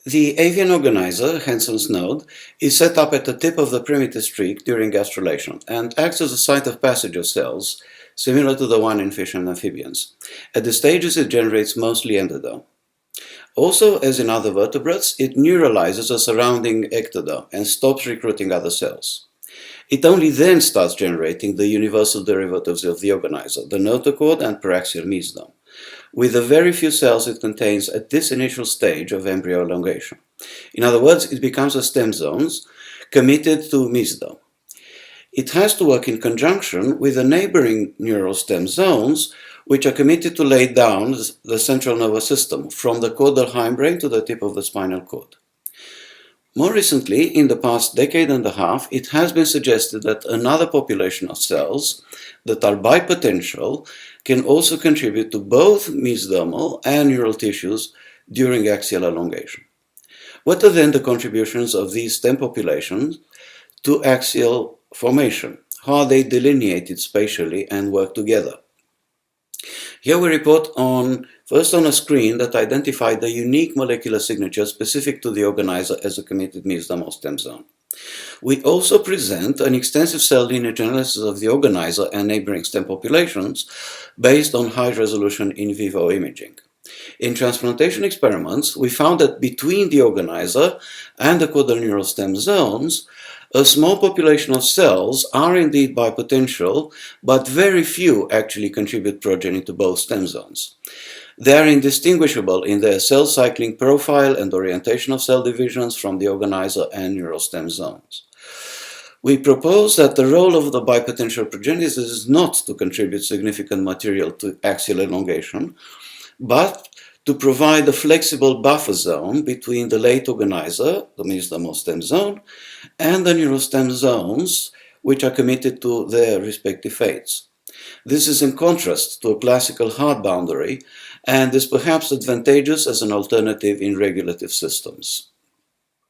The avian organizer, Hansen's node, is set up at the tip of the primitive streak during gastrulation and acts as a site of passage of cells, similar to the one in fish and amphibians. At the stages it generates mostly endodome. Also, as in other vertebrates, it neuralizes the surrounding ectodome and stops recruiting other cells. It only then starts generating the universal derivatives of the organizer, the notochord and paraxial mesosome, with the very few cells it contains at this initial stage of embryo elongation. In other words, it becomes a stem zones committed to mesosome. It has to work in conjunction with the neighboring neural stem zones, which are committed to lay down the central nervous system, from the caudal hindbrain to the tip of the spinal cord. More recently, in the past decade and a half, it has been suggested that another population of cells that are bipotential can also contribute to both mesodermal and neural tissues during axial elongation. What are then the contributions of these stem populations to axial formation? How are they delineated spatially and work together? Here we report first on a screen that identified the unique molecular signature specific to the organizer as a committed mesodermal stem zone. We also present an extensive cell lineage analysis of the organizer and neighboring stem populations based on high-resolution in vivo imaging. In transplantation experiments, we found that between the organizer and the caudal neural stem zones, a small population of cells are indeed bipotential, but very few actually contribute progeny to both stem zones. They are indistinguishable in their cell cycling profile and orientation of cell divisions from the organizer and neural stem zones. We propose that the role of the bipotential progenitors is not to contribute significant material to axial elongation, but to provide a flexible buffer zone between the late organizer, the mesodermal stem zone, and the neural stem zones, which are committed to their respective fates. This is in contrast to a classical hard boundary and is perhaps advantageous as an alternative in regulative systems.